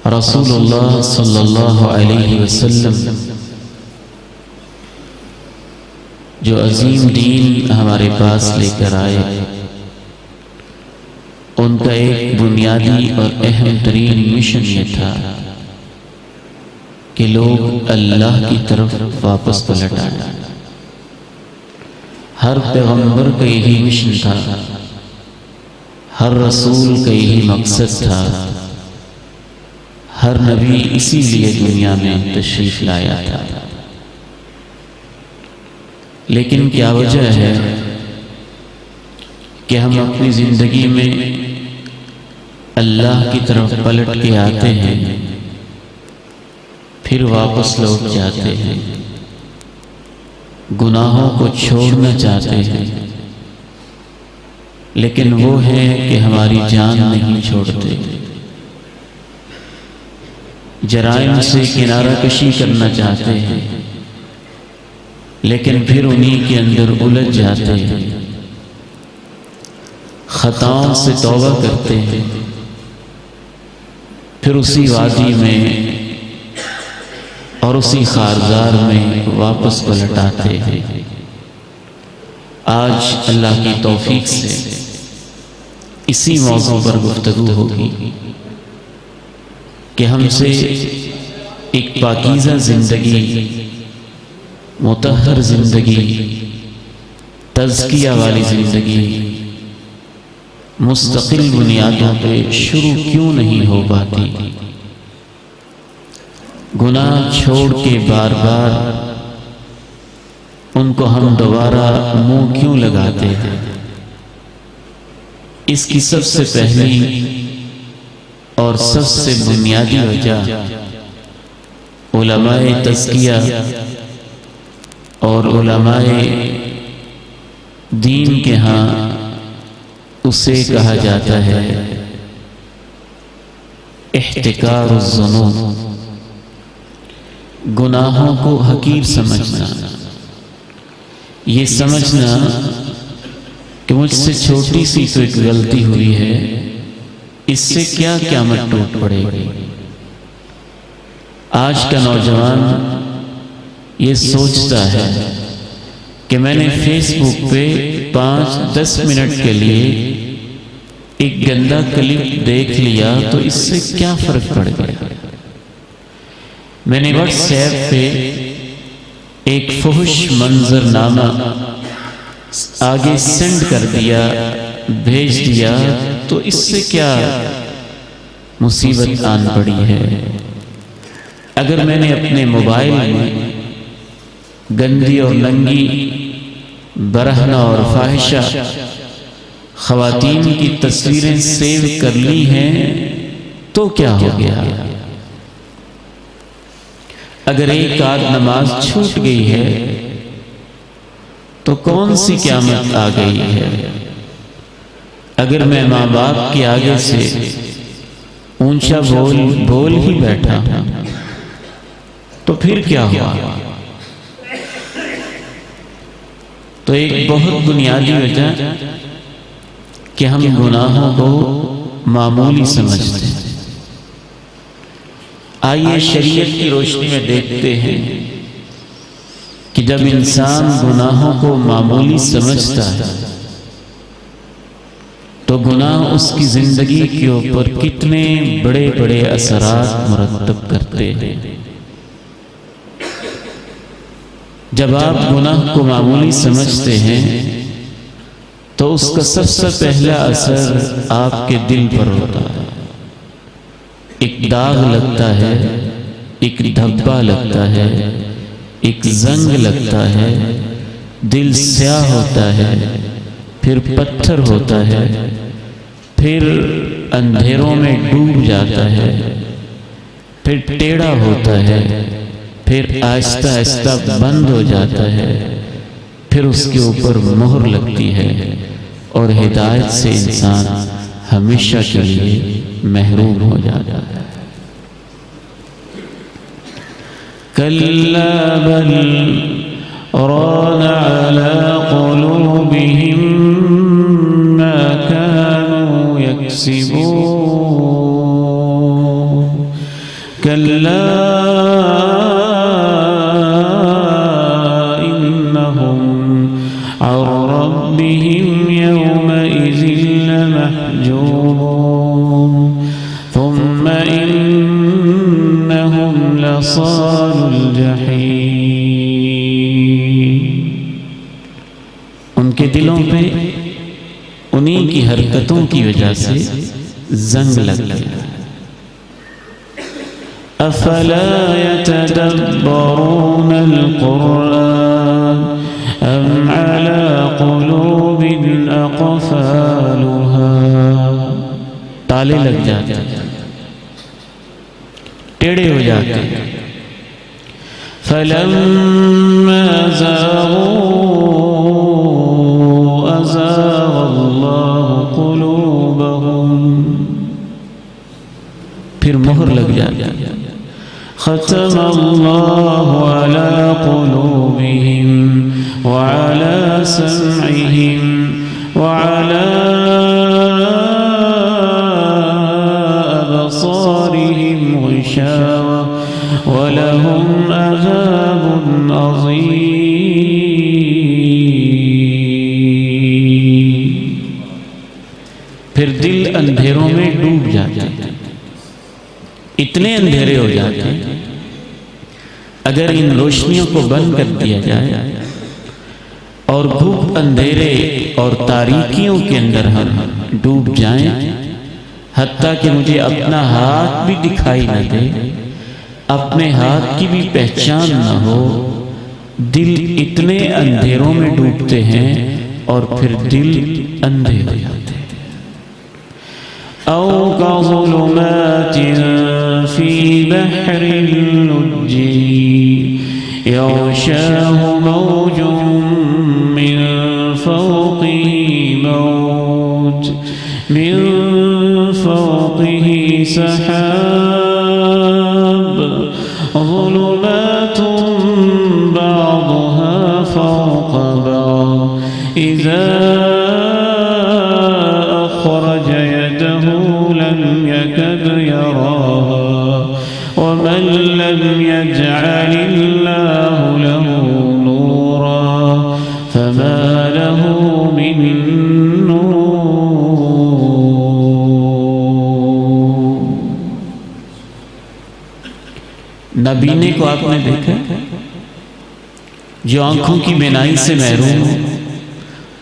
رسول اللہ صلی اللہ علیہ وسلم جو عظیم دین ہمارے پاس لے کر آئے، ان کا ایک بنیادی اور اہم ترین مشن یہ تھا کہ لوگ اللہ کی طرف واپس پلٹ آئیں۔ ہر پیغمبر کا یہی مشن تھا، ہر رسول کا یہی مقصد تھا، ہر نبی اسی لیے دنیا میں تشریف لایا تھا۔ لیکن کیا وجہ ہے کہ ہم اپنی زندگی میں اللہ کی طرف پلٹ کے آتے ہیں، پھر واپس لوٹ جاتے ہیں، گناہوں کو چھوڑنا چاہتے ہیں، لیکن وہ ہے کہ ہماری جان نہیں چھوڑتے، جرائم سے کنارہ کشی کرنا چاہتے ہیں، لیکن پھر انہی کے اندر الجھ جاتے ہیں، خطاؤں سے توبہ کرتے ہیں، پھر اسی وادی میں اور اسی خارزار میں واپس پلٹ آتے ہیں۔ آج اللہ کی توفیق سے اسی موضوع پر گفتگو ہوگی کہ ہم سے ایک پاکیزہ زندگی، مطہر زندگی، تزکیہ والی زندگی مستقل بنیادوں پہ شروع کیوں نہیں ہو پاتی؟ گناہ چھوڑ کے بار بار ان کو ہم دوبارہ منہ کیوں لگاتے ہیں؟ اس کی سب سے پہلی اور سب سے بنیادی وجہ علماء تزکیہ اور علماء دین کے ہاں اسے کہا جاتا ہے احتکار الذنوب، گناہوں کو حقیر سمجھنا، یہ سمجھنا کہ مجھ سے چھوٹی سی تو ایک غلطی ہوئی ہے، اس سے کیا قیامت ٹوٹ پڑے گی۔ آج کا نوجوان یہ سوچتا ہے کہ میں نے فیس بک پہ 5-10 منٹ کے لیے ایک گندا کلپ دیکھ لیا تو اس سے کیا فرق پڑ گیا، میں نے واٹس ایپ پہ ایک فحش منظر نامہ آگے سینڈ کر دیا، بھیج دیا، تو اس سے کیا مصیبت آن پڑی ہے۔ اگر میں نے اپنے موبائل میں گندی اور ننگی، برہنہ اور فاحشہ خواتین کی تصویریں سیو کر لی ہیں تو کیا ہو گیا؟ اگر ایک آدھ نماز چھوٹ گئی ہے تو کون سی قیامت آ گئی ہے؟ اگر میں ماں باپ کے آگے سے اونچا بول ہی بیٹھا ہوں تو پھر کیا ہوا؟ تو ایک بہت بنیادی وجہ کہ ہم گناہوں کو معمولی سمجھتے ہیں۔ آئیے شریعت کی روشنی میں دیکھتے ہیں کہ جب انسان گناہوں کو معمولی سمجھتا ہے تو گناہ اس کی زندگی کے اوپر کتنے بڑے بڑے اثرات مرتب کرتے ہیں۔ جب آپ گناہ کو معمولی سمجھتے ہیں تو اس کا سب سے پہلا اثر آپ کے دل پر ہوتا ہے، ایک داغ لگتا ہے، ایک دھبا لگتا ہے، ایک زنگ لگتا ہے، دل سیاہ ہوتا ہے، پھر پتھر ہوتا ہے، پھر اندھیروں میں ڈوب جاتا ہے، پھر ٹیڑھا ہوتا ہے، پھر آہستہ آہستہ بند ہو جاتا ہے، پھر اس کے اوپر مہر لگتی ہے اور ہدایت سے انسان ہمیشہ کے لیے محروم ہو جاتا ہے۔ کَلَّا بَلْ رَانَ عَلَىٰ قُلُوبِهِم مَّا كَانُوا يكسبون كلا إنهم عن ربهم يومئذ لمحجوبون ثم إنهم لصالوا الجحيم. ان کے دلوں پہ انہی کی حرکتوں کی وجہ سے زنگ لگ گیا. افلا يتدبرون القرآن ام على قلوب اقفالها. تالے لگ جاتے ٹیڑے ہو جاتے. فلما زاغوا ازاغ اللہ قلوبهم. پھر مہر لگ جاتی. ختم اللہ علی قلوبهم وعلی سمعهم وعلی أبصارهم غشاوة ولهم عذاب عظيم. پھر دل اندھیروں میں ڈوب جاتا ہے. اتنے اندھیرے ہو جاتے ہیں. اگر ان روشنیوں کو بند کر دیا جائے اور گھوٹ اندھیرے اور تاریکیوں کے اندر ہم ڈوب جائیں حتیٰ کہ مجھے اپنا ہاتھ بھی دکھائی نہ دے, اپنے ہاتھ کی بھی پہچان نہ ہو, دل اتنے اندھیروں میں ڈوبتے ہیں اور پھر دل اندھے ہو جاتے ہیں. او كظلمات في بحر اللج يغشاه موج من فوقه موج من فوقه سحاب ظلمات بعضها فوق بعض إذا أخرج يده لم يكد يراها ومن لم يجعل الله له نورا فما له من نبینے کو آپ نے دیکھا جو آنکھوں کی بینائی سے محروم ہو,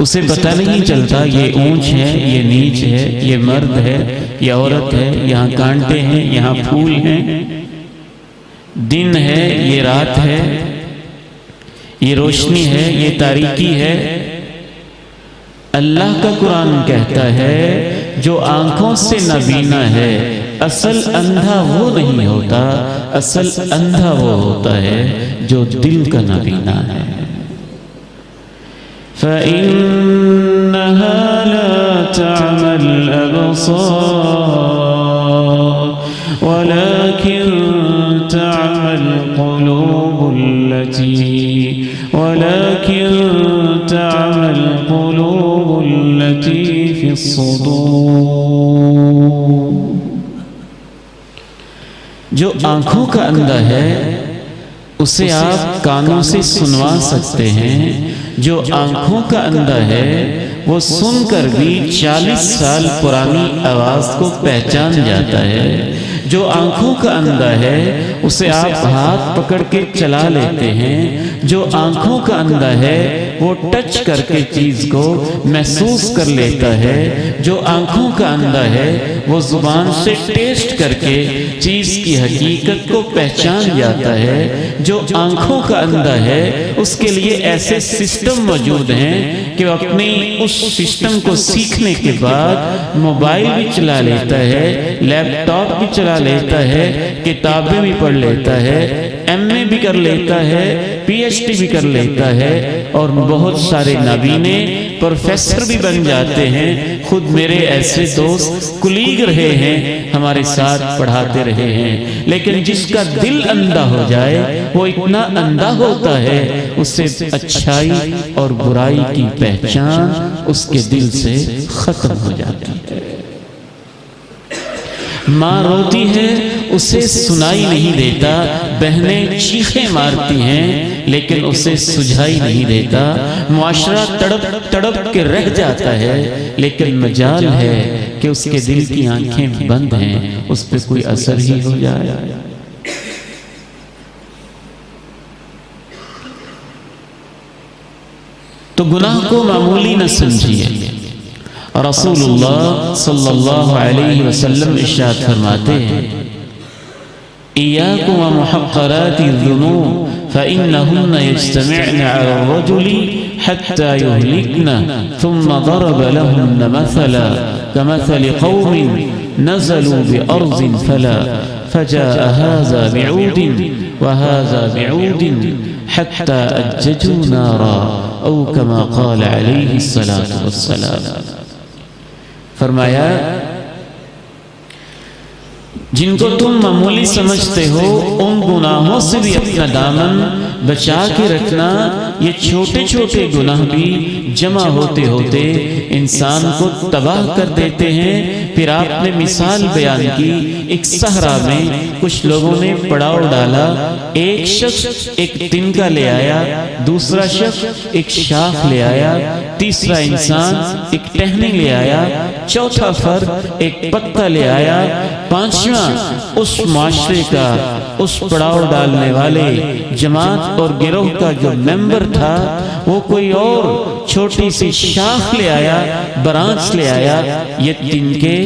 اسے پتہ نہیں چلتا یہ اونچ ہے, یہ نیچ ہے, یہ مرد ہے, یہ عورت ہے, یہاں کانٹے ہیں, یہاں پھول ہیں, دن ہے, یہ رات ہے, یہ روشنی ہے, یہ تاریکی ہے. اللہ کا قرآن کہتا ہے جو آنکھوں سے نابینا ہے اصل اندھا وہ نہیں ہوتا, اصل اندھا وہ ہوتا ہے جو دل کا نابینا ہے. فَإِنَّهَا لَا تَعْمَى الْأَبْصَارُ وَلَكِنْ تَعْمَى الْقُلُوبُ الَّتِي فِي الصُّدُورِ. جو آنکھوں کا اندھا ہے اسے آپ کانوں سے سنوا سکتے ہیں. جو آنکھوں کا اندھا ہے وہ سن کر بھی 40 سال پرانی آواز کو پہچان جاتا ہے. جو آنکھوں کا اندھا ہے اسے آپ ہاتھ پکڑ کے چلا لیتے ہیں. جو آنکھوں کا اندھا ہے وہ ٹچ کر کے چیز کو محسوس کر لیتا ہے. جو آنکھوں کا اندھا ہے وہ زبان سے ٹیسٹ کر کے چیز کی حقیقت کو پہچان جاتا ہے. جو آنکھوں کا اندھا ہے اس کے لیے ایسے سسٹم موجود ہیں کہ وہ اپنی اس سسٹم کو سیکھنے کے بعد موبائل بھی چلا لیتا ہے, لیپ ٹاپ بھی چلا لیتا ہے, کتابیں بھی پڑھ لیتا ہے, ایم اے بھی کر لیتا ہے, پی ایچ ڈی بھی کر لیتا ہے, اور بہت سارے نابینے پروفیسر بھی بن جاتے ہیں. خود میرے ایسے دوست کلیگ رہے ہیں, ہمارے ساتھ پڑھاتے رہے ہیں. لیکن جس کا دل اندھا ہو جائے وہ اتنا اندھا ہوتا ہے اس سے اچھائی اور برائی کی پہچان اس کے دل سے ختم ہو جاتی ہے. ماں روتی ہے اسے سنائی نہیں دیتا، بہنیں چیخیں مارتی ہیں لیکن اسے سجھائی نہیں دیتا، معاشرہ تڑپ تڑپ کے رہ جاتا ہے لیکن مجال ہے کہ اس کے دل کی آنکھیں بند ہیں، اس پہ کوئی اثر ہی ہو جائے۔ تو گناہ کو معمولی نہ سمجھیے۔ رسول اللہ صلی اللہ علیہ وسلم ارشاد فرماتے ہیں إياكم ومحقرات الذنوب فإنهن يجتمعن على الرجل حتى يهلكن، ثم ضرب لهن مثلا كمثل قوم نزلوا بأرض فلا فجاء هذا بعود وهذا بعود حتى أججوا نارا، أو كما قال عليه الصلاة والسلام۔ فرمایا جن کو تم معمولی سمجھتے ہو ان گناہوں سے بھی اپنا دامن بچا کے رکھنا۔ یہ چھوٹے چھوٹے گناہ بھی جمع ہوتے ہوتے انسان کو تباہ کر دیتے ہیں۔ پھر آپ نے مثال بیان کی، ایک صحرا میں کچھ لوگوں نے پڑاؤ ڈالا، ایک شخص ایک تنکا لے آیا، دوسرا شخص ایک شاخ لے آیا، تیسرا انسان ایک ٹہنی لے آیا، چوتھا فرد ایک پتا لے آیا، پانچواں اس معاشرے کا، اس پڑاؤ ڈالنے والے جماعت اور گروہ کا جو ممبر تھا وہ کوئی اور چھوٹی سی شاخ لے آیا، برانچ لے آیا۔ یہ تنکے،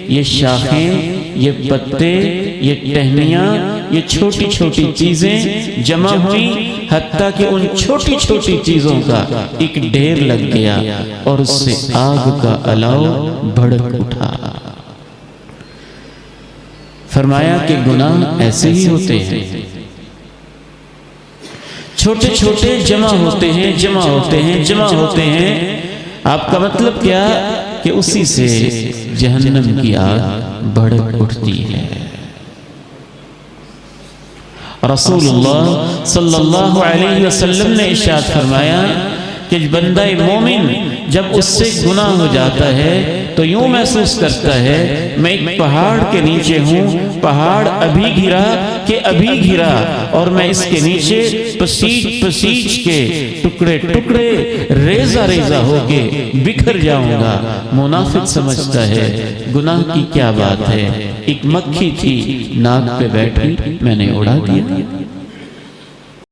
یہ شاخیں، یہ پتے، یہ ٹہنیاں، یہ چھوٹی چھوٹی چیزیں جمع ہوئی، حتیٰ کہ ان چھوٹی چھوٹی چیزوں کا ایک ڈھیر لگ گیا اور اس سے آگ کا الاؤ بھڑک اٹھا۔ فرمایا کہ گناہ ایسے ہی ہوتے ہیں، چھوٹے چھوٹے جمع ہوتے ہیں، جمع ہوتے ہیں، جمع ہوتے ہیں۔ آپ کا مطلب کیا کہ اسی سے جہنم کی آگ بھڑک اٹھتی ہے۔ رسول اللہ صلی اللہ علیہ وسلم نے ارشاد فرمایا کہ بندہ مومن جب اس سے گناہ ہو جاتا ہے تو یوں محسوس کرتا ہے میں ایک پہاڑ کے نیچے ہوں، پہاڑ ابھی گرا کہ ابھی گرا اور میں اس کے نیچے پسیج پسیج کے ٹکڑے ٹکڑے ریزہ ریزہ ہو کے بکھر جاؤں گا۔ منافق سمجھتا ہے گناہ کی کیا بات ہے، ایک مکھی تھی ناک پہ بیٹھی میں نے اڑا دیا۔